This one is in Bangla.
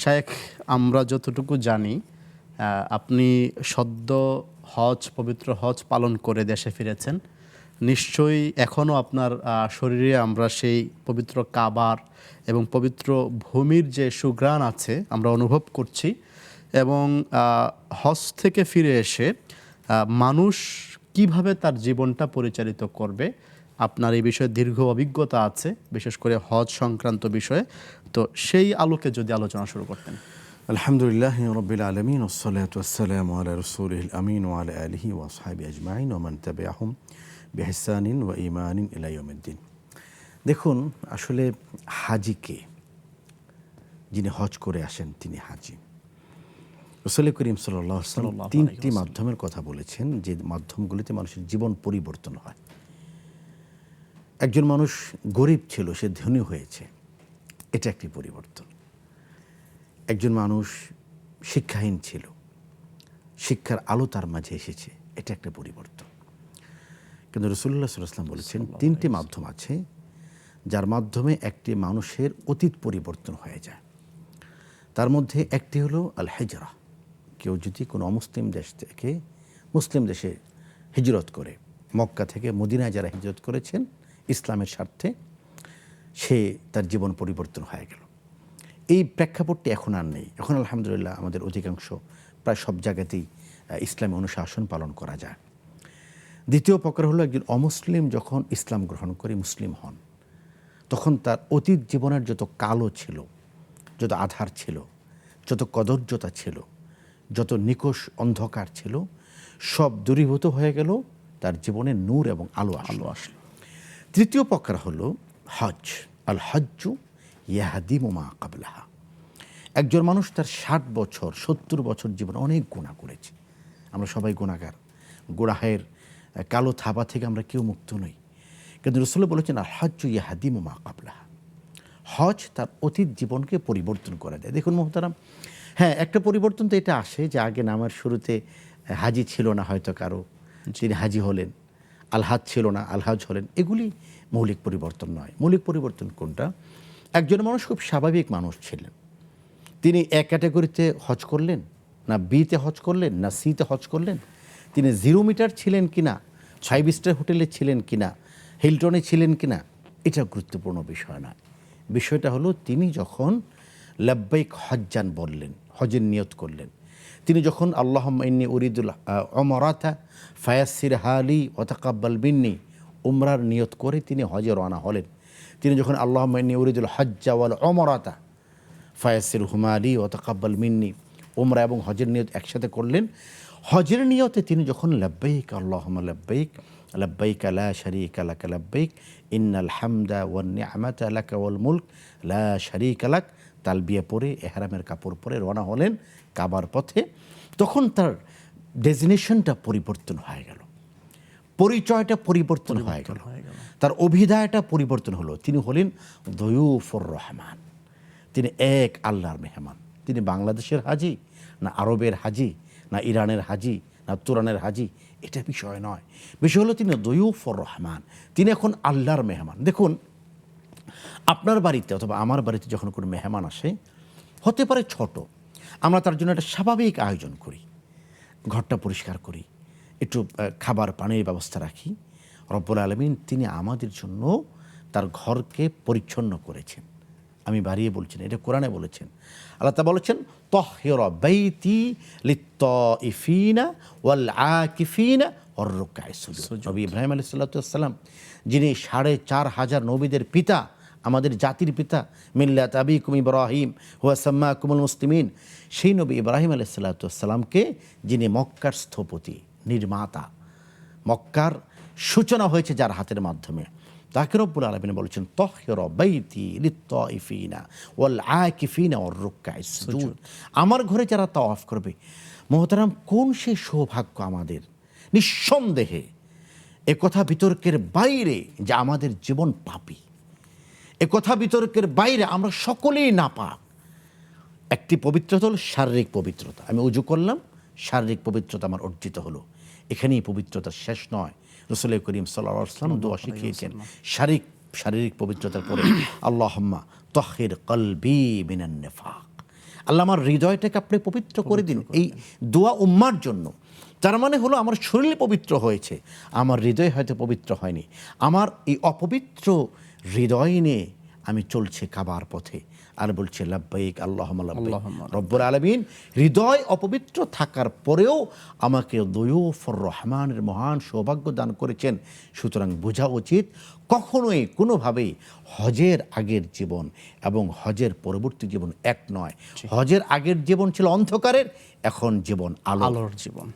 শায়েখ, আমরা যতটুকু জানি আপনি সদ্য পবিত্র হজ পালন করে দেশে ফিরেছেন। নিশ্চয়ই এখনও আপনার শরীরে আমরা সেই পবিত্র কাবার এবং পবিত্র ভূমির যে সুঘ্রাণ আছে আমরা অনুভব করছি। এবং হজ থেকে ফিরে এসে মানুষ কিভাবে তার জীবনটা পরিচালিত করবে, আপনার এই বিষয়ে দীর্ঘ অভিজ্ঞতা আছে, বিশেষ করে হজ সংক্রান্ত বিষয়ে। তো সেই আলোকে যদি আলোচনা শুরু করতেন। আলহামদুলিল্লাহি রাব্বিল আলামিন ওয়াসসালাতু ওয়াসসালামু আলা রাসূলিল আমিন ওয়া আলা আলিহি ওয়া আসহাবিহি আজমাইন ওয়া মান তাবিআহুম বিইহসানিন ওয়া ঈমানিন ইলা ইয়াউমিদ্দিন। দেখুন, আসলে হাজীকে যিনি হজ করে আসেন তিনি হাজী। রাসূল করিম সাল্লাল্লাহু আলাইহি ওয়াসাল্লাম তিনটি মাধ্যমের কথা বলেছেন, যে মাধ্যমগুলিতে মানুষের জীবন পরিবর্তন হয়। একজন মানুষ গরিব ছিল, সে ধনী হয়েছে, এটা একটি পরিবর্তন। একজন মানুষ শিক্ষাহীন ছিল, শিক্ষার আলো তার মাঝে এসেছে, এটা একটা পরিবর্তন। কিন্তু রাসূলুল্লাহ সাল্লাল্লাহু আলাইহি ওয়াসাল্লাম বলেছেন তিনটি মাধ্যম আছে যার মাধ্যমে একটি মানুষের অতীত পরিবর্তন হয়ে যায়। তার মধ্যে একটি হলো আল হিজরা। কেউ যদি কোনো অমুসলিম দেশ থেকে মুসলিম দেশে হিজরত করে, মক্কা থেকে মদিনায় যারা হিজরত করেছেন ইসলামের স্বার্থে, সে তার জীবন পরিবর্তন হয়ে গেল। এই প্রেক্ষাপটটি এখন আর নেই। এখন আলহামদুলিল্লাহ আমাদের অধিকাংশ প্রায় সব জায়গাতেই ইসলামী অনুশাসন পালন করা যায়। দ্বিতীয় প্রকার হলো, একজন অমুসলিম যখন ইসলাম গ্রহণ করে মুসলিম হন, তখন তার অতীত জীবনের যত কালো ছিল, যত আধার ছিল, যত কদর্যতা ছিল, যত নিকষ অন্ধকার ছিল, সব দূরীভূত হয়ে গেল, তার জীবনে নূর এবং আলো আসলো। তৃতীয় প্রকার হলো হজ। আল হজ্জু ইয়াহদিমু মা ক্বাবলাহা। একজন মানুষ তার 60 বছর 70 বছর জীবনে অনেক গুনাহ করেছে। আমরা সবাই গুনাহগার, গুনাহের কালো থাবা থেকে আমরা কেউ মুক্ত নই। কিন্তু রাসূল বলেছেন আল হজ্জু ইয়াহদিমু মা ক্বাবলাহা। হজ তার অতীত জীবনকে পরিবর্তন করে দেয়। দেখুন মুহতারাম, হ্যাঁ, একটা পরিবর্তন তো এটা আসে যে আগে নামের শুরুতে হাজি ছিল না, হয়তো কারো, তিনি হাজি হলেন। আলহাজ ছিল না, আলহাজ হলেন। এগুলি মৌলিক পরিবর্তন নয়। মৌলিক পরিবর্তন কোনটা? একজন মানুষ খুব স্বাভাবিক মানুষ ছিলেন, তিনি এ ক্যাটাগরিতে হজ করলেন না, বিতে হজ করলেন না, সিতে হজ করলেন, তিনি 0 মিটার ছিলেন কিনা, 5 স্টার হোটেলে ছিলেন কিনা, হিলটনে ছিলেন কিনা, এটা গুরুত্বপূর্ণ বিষয় নয়। বিষয়টা হলো তিনি যখন লাব্বাইক হজ্জান বললেন, হজের নিয়ত করলেন, তিনি যখন আল্লাহুম্মা ইন্নী উরিদুল উমরাতা ফায়াসসির হালি ওয়া তাকাব্বাল মিন্নি উমরার নিয়ত করে তিনি হজে রওনা হলেন। তিনি যখন আল্লাহুম্মা ইন্নী উরিদুল হজ্জা ওয়াল উমরাতা ফায়াসসির হুমালি ওয়া তাকাব্বাল মিন্নি উমরা এবং হজের নিয়ত একসাথে করলেন, হজের নিয়তে তিনি যখন লাব্বাইক আল্লাহুম্মা লাব্বাইক লাব্বাইক লা শারীকা লাক লাব্বাইক ইন্নাল হামদা ওয়ান নি'মাতা লাকা ওয়াল মুলক লা শারীকা লাক তালবিয়া পরে ইহরামের কাপড় পরে রওনা হলেন কাবার পথে, তখন তার ডেজিগনেশনটা পরিবর্তন হয়ে গেল, পরিচয়টা পরিবর্তন হয়ে গেল, তার অভিধায়টা পরিবর্তন হলো। তিনি হলেন দয়ুফুর রহমান, তিনি এক আল্লাহর মেহমান। তিনি বাংলাদেশের হাজি না আরবের হাজি না ইরানের হাজি না তুরানের হাজি, এটা বিষয় নয়। বিষয় হলো তিনি দয়ুফুর রহমান, তিনি এখন আল্লাহর মেহমান। দেখুন, আপনার বাড়িতে অথবা আমার বাড়িতে যখন কোনো মেহমান আসে, হতে পারে ছোট, আমরা তার জন্য একটা স্বাভাবিক আয়োজন করি, ঘরটা পরিষ্কার করি, একটু খাবার পানির ব্যবস্থা রাখি। রব্বুল আলামিন তিনি আমাদের জন্য তার ঘরকে পরিচ্ছন্ন করেছেন। আমি বাড়িয়ে বলছি না, এটা কোরআনে বলেছেন। আল্লাহ তাআলা বলেছেন তাহহিরা বাইতি লিত্তাইফিনা ওয়াল আকিফিনা ওয়ার রুকআইস সুজুদ। নবী ইব্রাহিম আলাইহিস সালাতু ওয়াস সালাম, যিনি 4500 নবীদের পিতা, আমাদের জাতির পিতা, মিল্লাত আবিকুম ইব্রাহিম হুয়া সাম্মাকুমুল মুসলিমিন, সেই নবী ইব্রাহিম আলাইহিস সালাতু ওয়াস সালামকে, যিনি মক্কার স্থপতি, নির্মাতা, মক্কার সূচনা হয়েছে যার হাতের মাধ্যমে, তাকে রব্বুল আলামিন বলেছেন তাহহিরা বাইতি লিত্তাইফিনা ওয়াল আকিফিনা ওয়ার রুকআইস সুজুদ। আমার ঘরে যারা তাওয়াফ করবে, মুহতারাম, কোন সেই সৌভাগ্য আমাদের! নিঃসন্দেহে একথা বিতর্কের বাইরে যে আমাদের জীবন পাপী, একথা বিতর্কের বাইরে আমরা সকলেই নাপাক। একটি পবিত্রতা হলো শারীরিক পবিত্রতা। আমি ওযু করলাম, শারীরিক পবিত্রতা আমার অর্জিত হলো, এখানেই পবিত্রতা শেষ নয়। রাসূল করিম সাল্লাল্লাহু আলাইহি ওয়াসাল্লাম দোয়া শিখিয়েছেন শারীরিক পবিত্রতার পরে আল্লাহুম্মা তাহহির কলবি মিনান নিফাক, আল্লাহ আমার হৃদয়টাকে আপনি পবিত্র করে দিন, এই দোয়া উম্মার জন্য। তার মানে হলো আমার শরীর পবিত্র হয়েছে, আমার হৃদয় হয়তো পবিত্র হয়নি। আমার এই অপবিত্র হৃদয় নিয়ে আমি চলছি কাবার পথে আর বলছে লাব্বাইক আল্লাহুম্মা লাব্বাইক। রব্বুল আলামিন হৃদয় অপবিত্র থাকার পরেও আমাকে দয়ুফুর রহমানের মহান সৌভাগ্য দান করেছেন। সুতরাং বোঝা উচিত কখনোই কোনোভাবেই হজের আগের জীবন এবং হজের পরবর্তী জীবন এক নয়। হজের আগের জীবন ছিল অন্ধকারের, এখন জীবন আলোর আলোর জীবন।